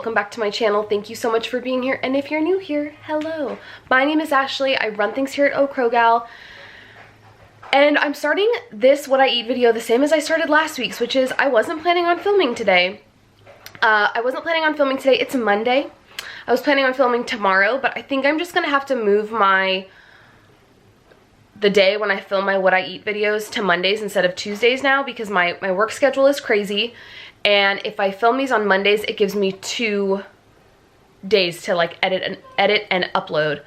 welcome back to my channel. Thank you so much for being here, and if you're new here, hello. My name is Ashley. I run things here at Oh Crow Gal, and I'm starting this What I Eat video the same as I started last week's, which is I wasn't planning on filming today. It's Monday. I was planning on filming tomorrow, but I think I'm just gonna have to move the day when I film my What I Eat videos to Mondays instead of Tuesdays now, because my work schedule is crazy. And if I film these on Mondays, it gives me 2 days to like edit and upload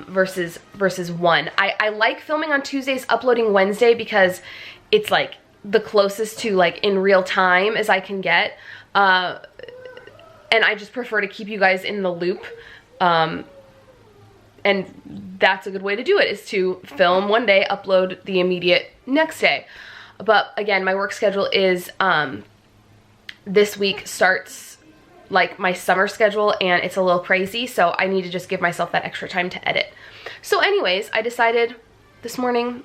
versus one. I like filming on Tuesdays, uploading Wednesday, because it's like the closest to like in real time as I can get. And I just prefer to keep you guys in the loop. And that's a good way to do it, is to film one day, upload the immediate next day. But again, my work schedule is, this week starts like my summer schedule, and it's a little crazy, so I need to just give myself that extra time to edit. So anyways, I decided this morning,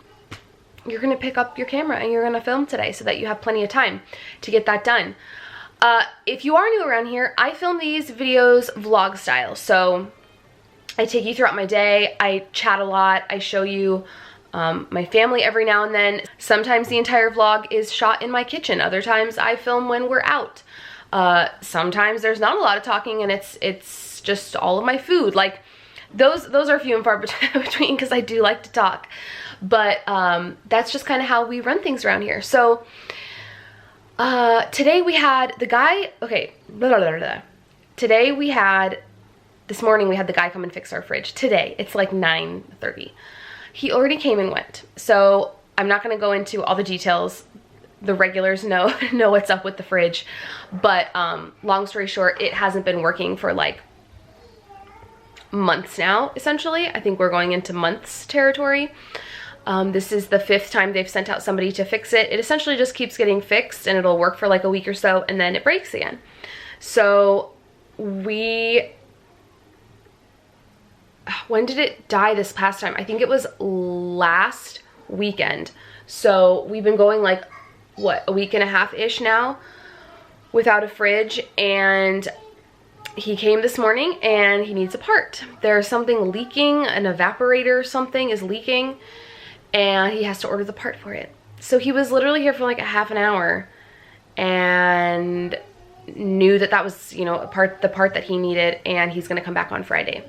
you're gonna pick up your camera and you're gonna film today so that you have plenty of time to get that done. If you are new around here, I film these videos vlog style. So I take you throughout my day, I chat a lot, I show you my family every now and then. Sometimes the entire vlog is shot in my kitchen. Other times I film when we're out. Sometimes there's not a lot of talking and it's just all of my food. Like those are few and far between, because I do like to talk. But that's just kind of how we run things around here. So today we had the guy, okay, this morning we had the guy come and fix our fridge. Today, it's like 9:30. He already came and went. So I'm not gonna go into all the details. The regulars know what's up with the fridge. But long story short, it hasn't been working for like months now, essentially. I think we're going into months territory. This is the 5th time they've sent out somebody to fix it. It essentially just keeps getting fixed, and it'll work for like a week or so, and then it breaks again. So when did it die this past time? I think it was last weekend. So we've been going like, what, a week and a half-ish now without a fridge, and he came this morning and he needs a part. There's something leaking, an evaporator or something is leaking, and he has to order the part for it. So he was literally here for like a half an hour and knew that that was, you know, the part that he needed, and he's gonna come back on Friday.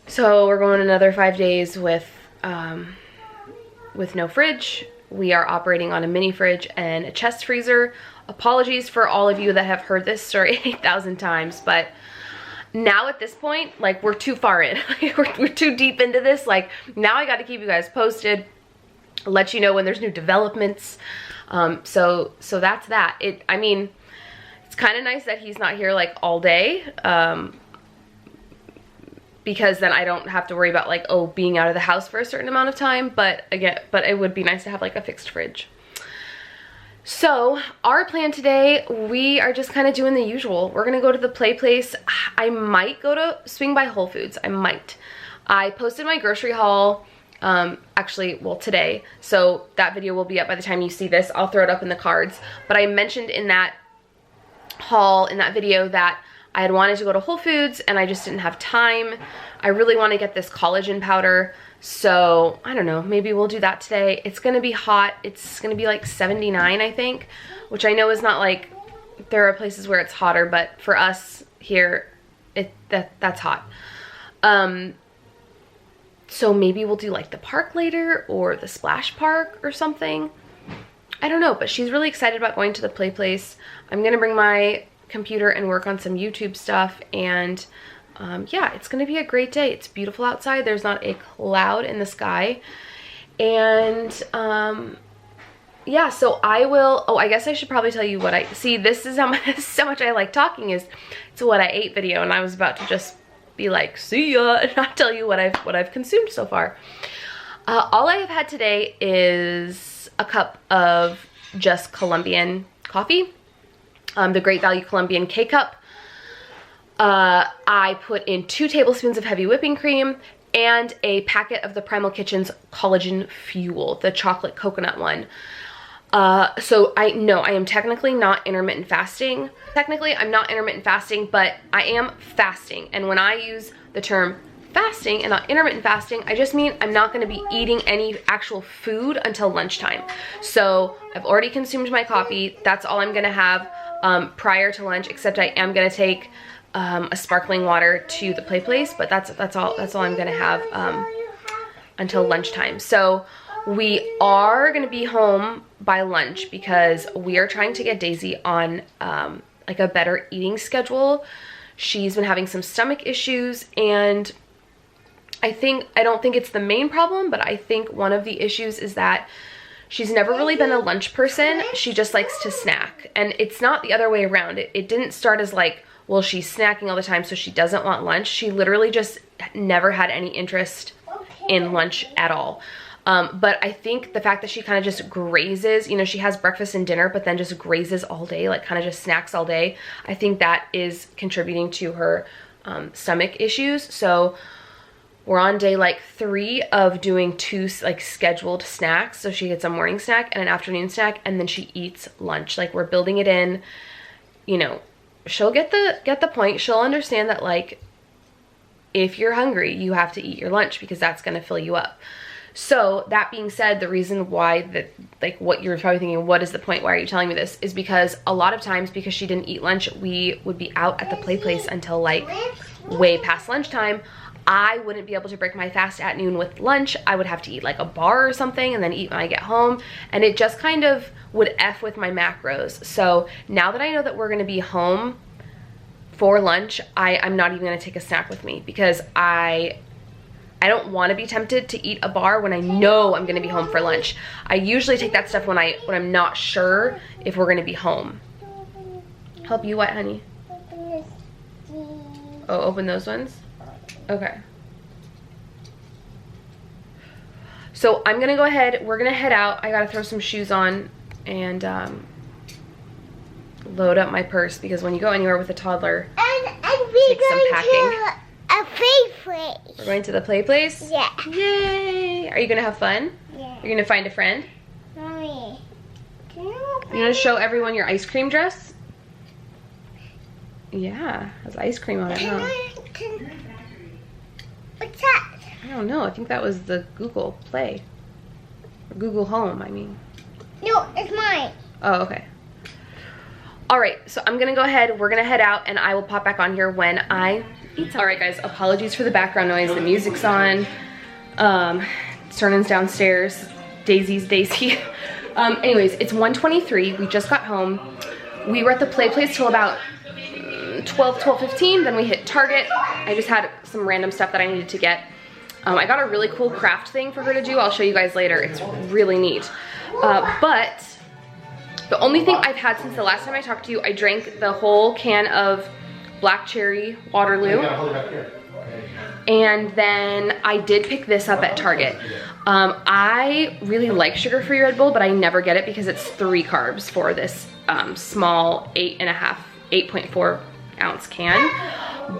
So we're going another 5 days with no fridge. We are operating on a mini fridge and a chest freezer. Apologies for all of you that have heard this story 8,000 times, but now at this point, like, we're too far in. we're too deep into this. Like, now I got to keep you guys posted, let you know when there's new developments. So that's that. I mean, it's kind of nice that he's not here like all day. Because then I don't have to worry about like, oh, being out of the house for a certain amount of time. But it would be nice to have like a fixed fridge. So our plan today, we are just kind of doing the usual. We're gonna go to the play place. I might swing by Whole Foods. I posted my grocery haul, actually, well, today. So that video will be up by the time you see this. I'll throw it up in the cards. But I mentioned in that haul, in that video, that I had wanted to go to Whole Foods and I just didn't have time. I really want to get this collagen powder. So I don't know, maybe we'll do that today. It's gonna be hot. It's gonna be like 79, I think, which I know is not like, there are places where it's hotter, but for us here, that's hot. So maybe we'll do like the park later, or the splash park or something. I don't know, but she's really excited about going to the play place. I'm gonna bring my computer and work on some YouTube stuff, and yeah, it's gonna be a great day. It's beautiful outside. There's not a cloud in the sky, and yeah, so I guess I should probably tell you what this is how much I like talking, is it's a What I Ate video, and I was about to just be like, see ya, and not tell you what I've consumed so far. All I have had today is a cup of just Colombian coffee. The Great Value Colombian K-Cup. I put in 2 tablespoons of heavy whipping cream and a packet of the Primal Kitchen's Collagen Fuel, the chocolate coconut one. So I am technically not intermittent fasting. Technically, I'm not intermittent fasting, but I am fasting. And when I use the term fasting and not intermittent fasting, I just mean I'm not gonna be eating any actual food until lunchtime. So I've already consumed my coffee. That's all I'm gonna have prior to lunch, except I am gonna take a sparkling water to the play place, but that's all I'm gonna have until lunchtime. So we are gonna be home by lunch because we are trying to get Daisy on like a better eating schedule. She's been having some stomach issues, and I don't think it's the main problem, but I think one of the issues is that she's never really been a lunch person. She just likes to snack, and it's not the other way around. It didn't start as like, well, she's snacking all the time, so she doesn't want lunch. She literally just never had any interest in lunch at all. But I think the fact that she kind of just grazes, you know, she has breakfast and dinner, but then just grazes all day, like kind of just snacks all day. I think that is contributing to her stomach issues. So we're on day like 3 of doing 2 like scheduled snacks. So she gets a morning snack and an afternoon snack, and then she eats lunch. Like, we're building it in, you know, she'll get the point. She'll understand that, like, if you're hungry, you have to eat your lunch because that's gonna fill you up. So that being said, the reason why that, like, what you're probably thinking, what is the point? Why are you telling me this? Is because a lot of times, because she didn't eat lunch, we would be out at the play place until like way past lunchtime. I wouldn't be able to break my fast at noon with lunch. I would have to eat like a bar or something and then eat when I get home. And it just kind of would F with my macros. So now that I know that we're gonna be home for lunch, I'm not even gonna take a snack with me because I don't want to be tempted to eat a bar when I know I'm going to be home for lunch. I usually take that stuff when I'm not sure if we're going to be home. Help you what, honey? Oh, open those ones? Okay. So I'm going to go ahead. We're going to head out. I got to throw some shoes on and load up my purse because when you go anywhere with a toddler, it takes some packing. A play place. We're going to the play place? Yeah. Yay! Are you gonna have fun? Yeah. You're gonna find a friend? Mommy, can you You gonna show everyone your ice cream dress? Yeah, has ice cream on it, huh? What's that? I don't know. I think that was the Google Play. Or Google Home, I mean. No, it's mine. Oh, okay. All right, so I'm gonna go ahead. We're gonna head out, and I will pop back on here when I eat something. All right, guys, apologies for the background noise. The music's on. Cernan's downstairs. Daisy's Daisy. Anyways, it's 1:23. We just got home. We were at the play place till about 12:15. Then we hit Target. I just had some random stuff that I needed to get. I got a really cool craft thing for her to do. I'll show you guys later. It's really neat. But the only thing I've had since the last time I talked to you, I drank the whole can of black cherry Waterloo. And then I did pick this up at Target. I really like sugar-free Red Bull, but I never get it because it's 3 carbs for this small 8.4 ounce can.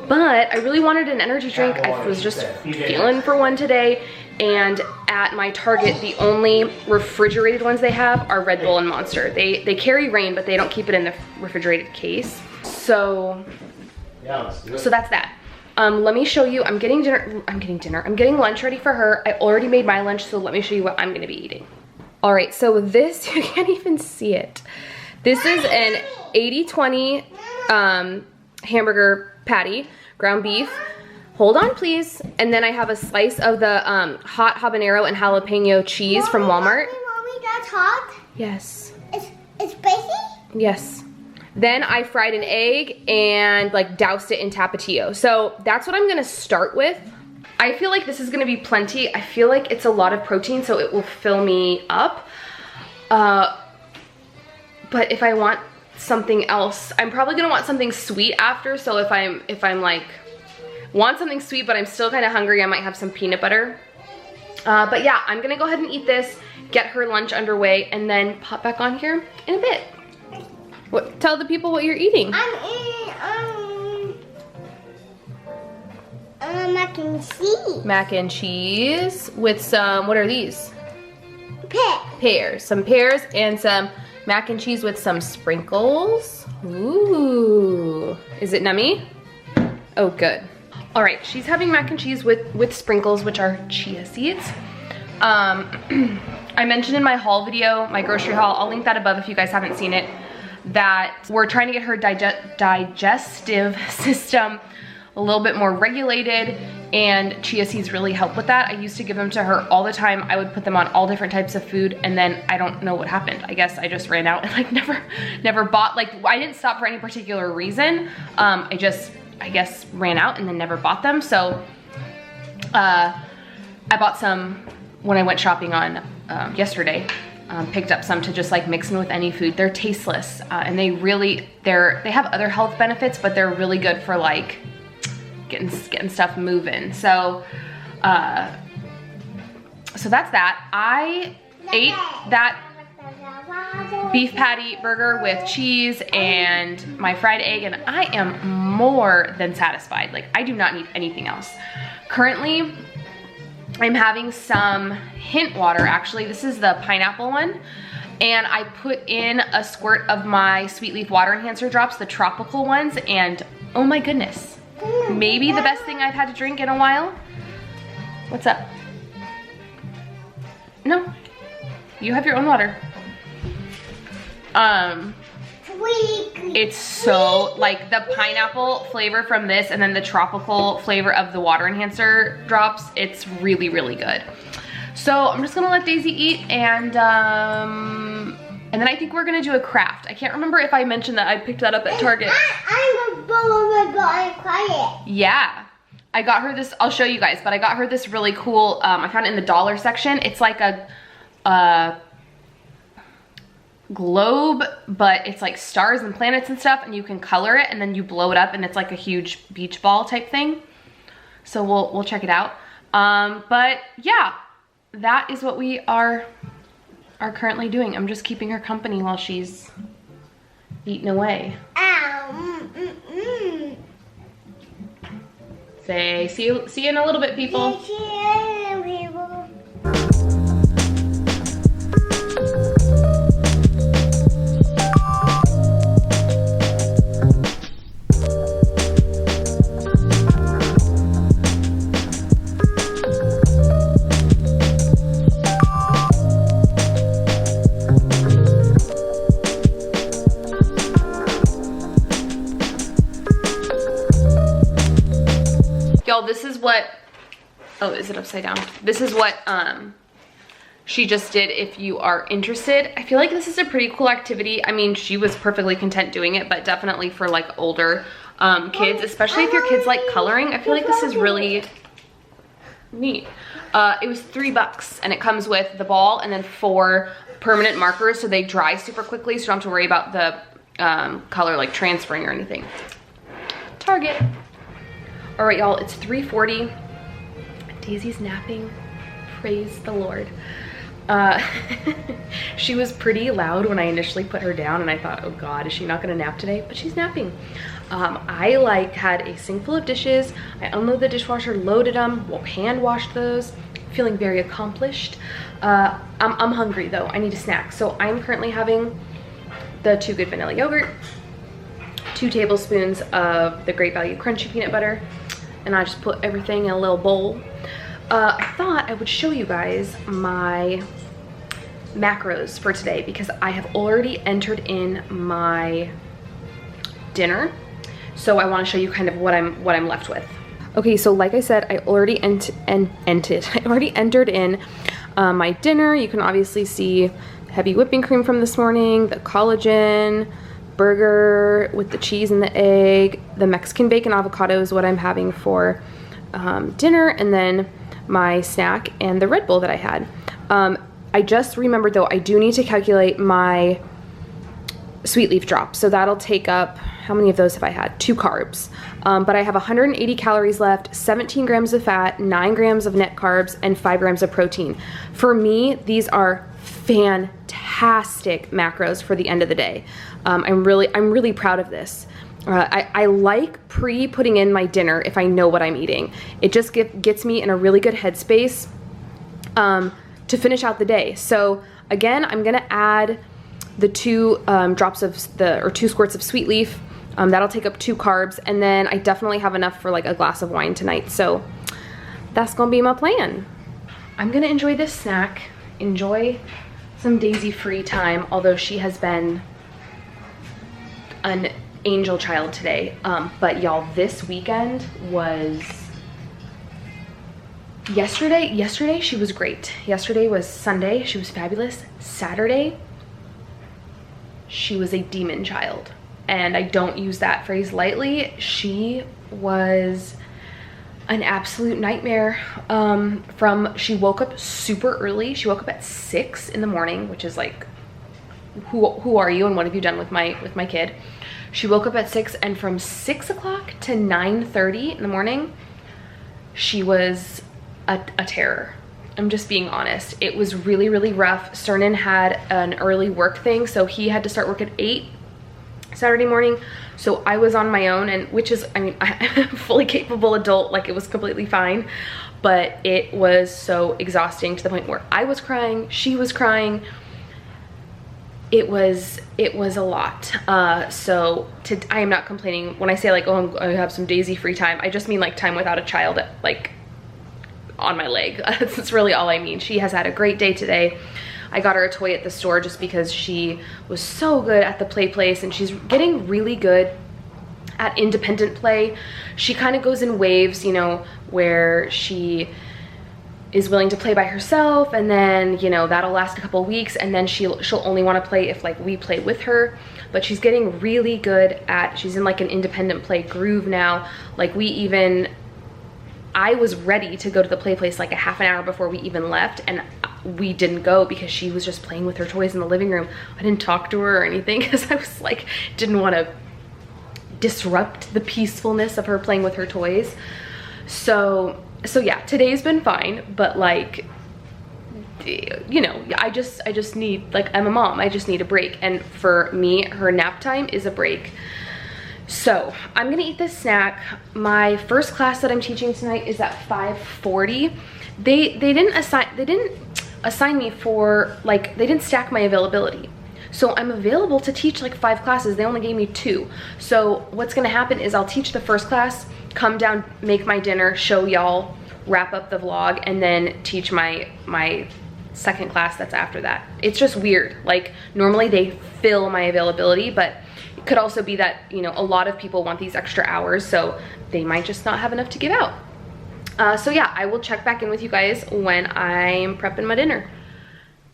But I really wanted an energy drink. I was just feeling for one today. And at my Target, the only refrigerated ones they have are Red Bull and Monster. They carry Reign, but they don't keep it in the refrigerated case. So that's that. Let me show you. I'm getting lunch ready for her. I already made my lunch, so let me show you what I'm gonna be eating. All right, so this, you can't even see it. This is an 80-20 hamburger patty, ground beef. Hold on, please. And then I have a slice of the hot habanero and jalapeno cheese from Walmart. Mommy, that's hot? Yes. It's spicy? Yes. Then I fried an egg and like doused it in Tapatio. So that's what I'm gonna start with. I feel like this is gonna be plenty. I feel like it's a lot of protein, so it will fill me up. But if I want something else, I'm probably gonna want something sweet after. So if I'm like, want something sweet, but I'm still kind of hungry, I might have some peanut butter. But yeah, I'm gonna go ahead and eat this, get her lunch underway, and then pop back on here in a bit. Tell the people what you're eating. I'm eating mac and cheese. Mac and cheese with some, what are these? Pear. Some pears and some mac and cheese with some sprinkles. Ooh, is it nummy? Oh, good. All right, she's having mac and cheese with sprinkles, which are chia seeds. I mentioned in my haul video, my grocery haul, I'll link that above if you guys haven't seen it, that we're trying to get her digestive system a little bit more regulated, and chia seeds really help with that. I used to give them to her all the time. I would put them on all different types of food, and then I don't know what happened. I guess I just ran out and like never bought, like I didn't stop for any particular reason. I guess ran out and then never bought them. So I bought some when I went shopping on yesterday. Picked up some to just like mix in with any food. They're tasteless, and they have other health benefits, but they're really good for like getting stuff moving. So so that's that. I ate that beef patty burger with cheese and my fried egg, and I am more than satisfied. Like, I do not need anything else. Currently, I'm having some hint water. Actually, this is the pineapple one, and I put in a squirt of my Sweet Leaf Water Enhancer drops, the tropical ones, and oh my goodness, maybe the best thing I've had to drink in a while. What's up? No, you have your own water. It's so, like, the pineapple flavor from this and then the tropical flavor of the water enhancer drops, it's really, really good. So I'm just gonna let Daisy eat, and then I think we're gonna do a craft. I can't remember if I mentioned that I picked that up at Target. I'm quiet. Yeah, I got her this, I'll show you guys, but I got her this really cool, I found it in the dollar section. It's like a globe, but it's like stars and planets and stuff, and you can color it and then you blow it up and it's like a huge beach ball type thing. So we'll check it out. But yeah, that is what we are currently doing. I'm just keeping her company while she's eating away. Say see you in a little bit, people. This is what, oh, is it upside down? This is what she just did if you are interested. I feel like this is a pretty cool activity. I mean, she was perfectly content doing it, but definitely for like older kids, especially if your kids like coloring. I feel like this is really neat. It was $3 and it comes with the ball and then 4 permanent markers, so they dry super quickly, so you don't have to worry about the color like transferring or anything. Target. All right, y'all, it's 3:40. Daisy's napping. Praise the Lord. She was pretty loud when I initially put her down, and I thought, oh God, is she not gonna nap today? But she's napping. I like had a sink full of dishes. I unloaded the dishwasher, loaded them, hand washed those, feeling very accomplished. I'm hungry though, I need a snack. So I'm currently having the Too Good vanilla yogurt, 2 tablespoons of the Great Value crunchy peanut butter, and I just put everything in a little bowl. I thought I would show you guys my macros for today because I have already entered in my dinner. So I want to show you kind of what I'm left with. Okay, so like I said, I already entered in my dinner. You can obviously see heavy whipping cream from this morning, the collagen, burger with the cheese and the egg, the Mexican bacon avocado is what I'm having for dinner, and then my snack and the Red Bull that I had. I just remembered though, I do need to calculate my Sweet Leaf drops. So that'll take up, how many of those have I had? 2 carbs. But I have 180 calories left, 17 grams of fat, 9 grams of net carbs, and 5 grams of protein. For me, these are fantastic macros for the end of the day. I'm really proud of this. I like putting in my dinner if I know what I'm eating. It just gets me in a really good headspace to to finish out the day. So again, I'm gonna add the 2 2 squirts of sweet leaf. That'll take up 2 carbs, and then I definitely have enough for like a glass of wine tonight. So that's gonna be my plan. I'm gonna enjoy this snack, enjoy some Daisy free time, although she has been an angel child today. But y'all, this weekend was, yesterday she was great. Yesterday was Sunday, she was fabulous. Saturday, she was a demon child. And I don't use that phrase lightly. She was an absolute nightmare. She woke up super early. She woke up at 6 in the morning, which is like, who are you and what have you done with my kid? She woke up at 6, and from 6 o'clock to 9:30 in the morning, she was a terror. I'm just being honest. It was really, really rough. Cernan had an early work thing, so he had to start work at 8 Saturday morning. So I was on my own, and which is, I mean, I'm a fully capable adult, like it was completely fine, but it was so exhausting to the point where I was crying, she was crying. It was a lot. So I am not complaining when I say like, oh, I have some Daisy free time. I just mean like time without a child, like on my leg. That's really all I mean. She has had a great day today. I got her a toy at the store just because she was so good at the play place, and she's getting really good at independent play. She kind of goes in waves, you know, where she is willing to play by herself, and then, you know, that'll last a couple weeks, and then she'll only want to play if like we play with her. But she's getting really good at, she's in like an independent play groove now. Like I was ready to go to the play place like a half an hour before we even left, and we didn't go because she was just playing with her toys in the living room. I didn't talk to her or anything because I was like, didn't want to disrupt the peacefulness of her playing with her toys. So yeah, today's been fine, but like, you know, I just need, like, I'm a mom, I just need a break. And for me, her nap time is a break. So I'm gonna eat this snack. My first class that I'm teaching tonight is at 5:40. They didn't assign me for, like, they didn't stack my availability. So I'm available to teach like 5 classes. They only gave me 2. So what's gonna happen is I'll teach the first class, come down, make my dinner, show y'all, wrap up the vlog, and then teach my second class that's after that. It's just weird. Like, normally they fill my availability, but it could also be that, you know, a lot of people want these extra hours, so they might just not have enough to give out. So yeah, I will check back in with you guys when I'm prepping my dinner.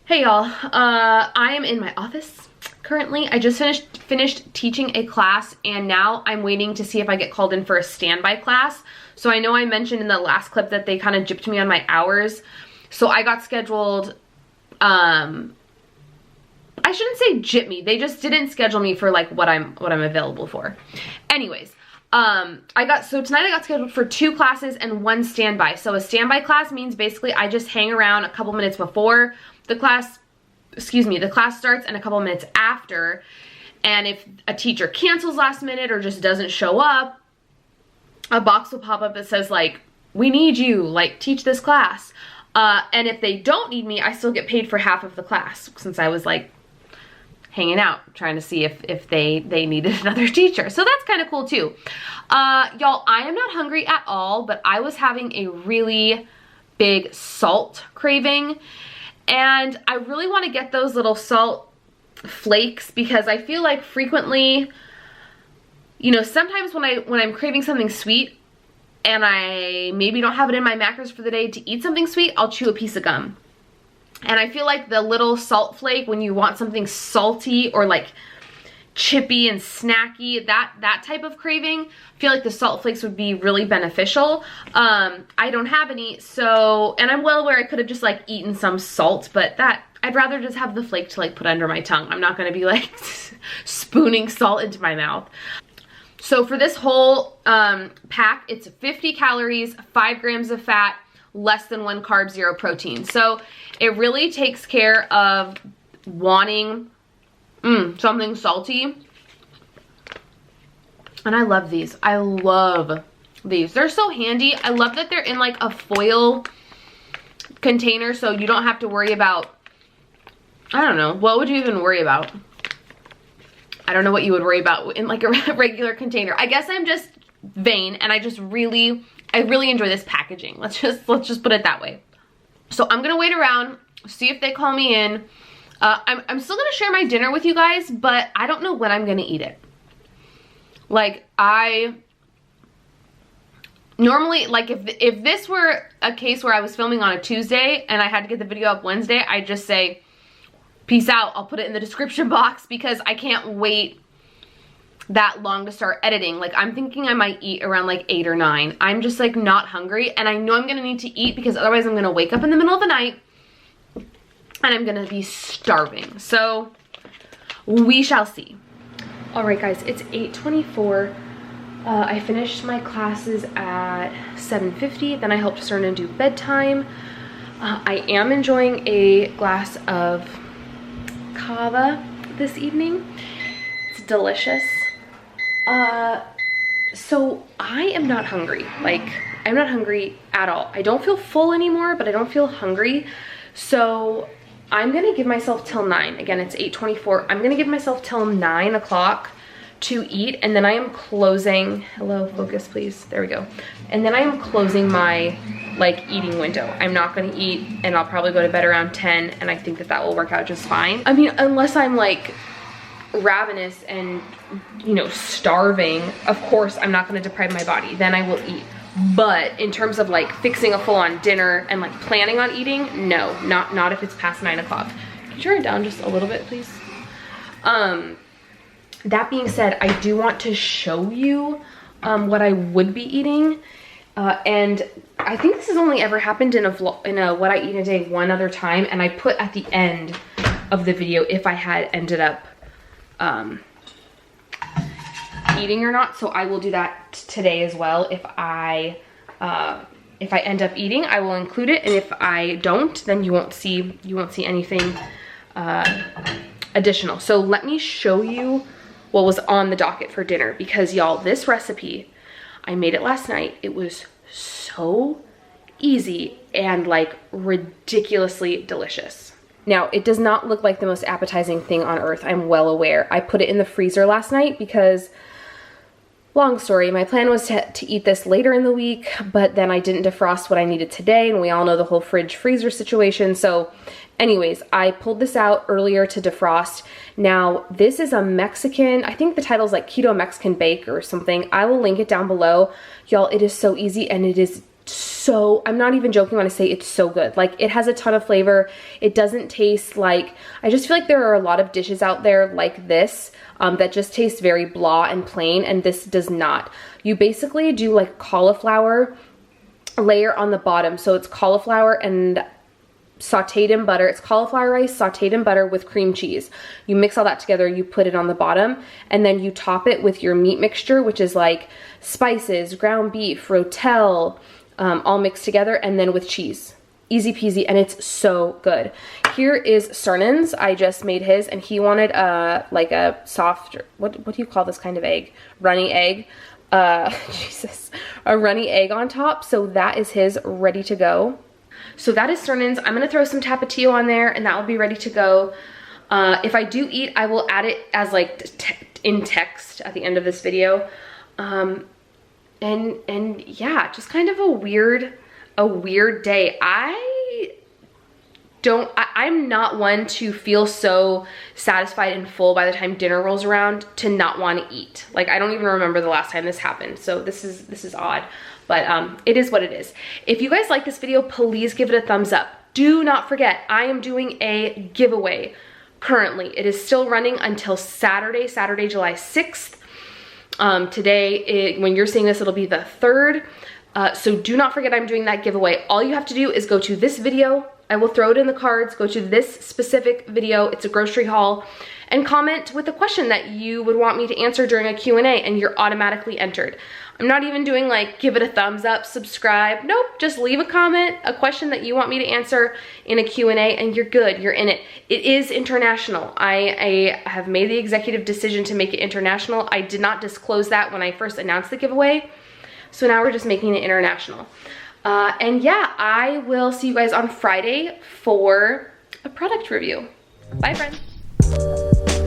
Hey y'all, I am in my office currently. I just finished teaching a class, and now I'm waiting to see if I get called in for a standby class. So I know I mentioned in the last clip that they kind of gypped me on my hours. So I got scheduled, I shouldn't say gypped me. They just didn't schedule me for like what I'm available for. Anyways, so tonight I got scheduled for 2 classes and 1 standby. So a standby class means basically I just hang around a couple minutes before the class starts and a couple minutes after. And if a teacher cancels last minute or just doesn't show up, a box will pop up that says like, we need you, like, teach this class. And if they don't need me, I still get paid for half of the class, since I was like hanging out trying to see if they needed another teacher. So that's kind of cool too. Y'all, I am not hungry at all, but I was having a really big salt craving, and I really want to get those little salt flakes because I feel like frequently, you know, sometimes when I'm craving something sweet and I maybe don't have it in my macros for the day to eat something sweet, I'll chew a piece of gum. And I feel like the little salt flake, when you want something salty or like chippy and snacky, that type of craving, I feel like the salt flakes would be really beneficial. I don't have any, so, and I'm well aware I could have just like eaten some salt, but I'd rather just have the flake to like put under my tongue. I'm not gonna be like spooning salt into my mouth. So for this whole pack, it's 50 calories, 5 grams of fat, less than 1 carb, 0 protein. So it really takes care of wanting something salty. And I love these. I love these. They're so handy. I love that they're in like a foil container, so you don't have to worry about, I don't know, what would you even worry about? I don't know what you would worry about in like a regular container. I guess I'm just vain, and I really enjoy this packaging. Let's just put it that way. So I'm gonna wait around, see if they call me in. I'm still gonna share my dinner with you guys, but I don't know when I'm gonna eat it. Like, I normally, like, if this were a case where I was filming on a Tuesday and I had to get the video up Wednesday, I'd just say, peace out, I'll put it in the description box, because I can't wait that long to start editing. Like, I'm thinking I might eat around like 8 or 9. I'm just like not hungry, and I know I'm gonna need to eat because otherwise I'm gonna wake up in the middle of the night and I'm gonna be starving. So we shall see. All right guys, it's 8:24. I finished my classes at 7:50. Then I helped Serna do bedtime. I am enjoying a glass of kava this evening. It's delicious. So I am not hungry. Like, I'm not hungry at all. I don't feel full anymore, but I don't feel hungry. So I'm gonna give myself till 9. Again, it's 8:24. I'm gonna give myself till 9 o'clock to eat, and then I am closing, hello, focus please, there we go. And then I am closing my like eating window. I'm not gonna eat, and I'll probably go to bed around 10, and I think that that will work out just fine. I mean, unless I'm like ravenous and, you know, starving, of course I'm not gonna deprive my body, then I will eat. But in terms of like fixing a full-on dinner and like planning on eating, no, not if it's past 9 o'clock. Can you turn it down just a little bit, please? That being said, I do want to show you what I would be eating, and I think this has only ever happened in a vlog, in a what I eat in a day one other time, and I put at the end of the video if I had ended up eating or not. So I will do that today as well. If I end up eating, I will include it, and if I don't, then you won't see anything additional. So let me show you what was on the docket for dinner, because y'all, this recipe, I made it last night. It was so easy and like ridiculously delicious. Now, it does not look like the most appetizing thing on earth, I'm well aware. I put it in the freezer last night because, long story, my plan was to eat this later in the week, but then I didn't defrost what I needed today, and we all know the whole fridge freezer situation. So anyways, I pulled this out earlier to defrost. Now, this is a Mexican, I think the title is like Keto Mexican Bake or something. I will link it down below. Y'all, it is so easy, and it is so, I'm not even joking when I say it's so good. Like, it has a ton of flavor. It doesn't taste like, I just feel like there are a lot of dishes out there like this that just taste very blah and plain, and this does not. You basically do like cauliflower layer on the bottom. So it's cauliflower and sauteed in butter. It's cauliflower rice sauteed in butter with cream cheese. You mix all that together, you put it on the bottom, and then you top it with your meat mixture, which is like spices, ground beef, rotel, all mixed together, and then with cheese. Easy peasy, and it's so good. Here is Cernan's. I just made his, and he wanted like a soft, what do you call this kind of egg? Runny egg. Jesus, a runny egg on top. So that is his, ready to go. So that is Cernan's. I'm gonna throw some Tapatio on there, and that will be ready to go. If I do eat, I will add it as like in text at the end of this video. And yeah, just kind of a weird day. I'm not one to feel so satisfied and full by the time dinner rolls around to not want to eat. Like, I don't even remember the last time this happened. So this is odd, but it is what it is. If you guys like this video, please give it a thumbs up. Do not forget, I am doing a giveaway currently. It is still running until Saturday, July 6th. Today, when you're seeing this, it'll be the 3rd. So do not forget I'm doing that giveaway. All you have to do is go to this video. I will throw it in the cards. Go to this specific video. It's a grocery haul. And comment with a question that you would want me to answer during a Q&A, and you're automatically entered. I'm not even doing like give it a thumbs up, subscribe. Nope, just leave a comment, a question that you want me to answer in a Q&A, and you're good, you're in it. It is international. I have made the executive decision to make it international. I did not disclose that when I first announced the giveaway. So now we're just making it international. And yeah, I will see you guys on Friday for a product review. Bye, friends.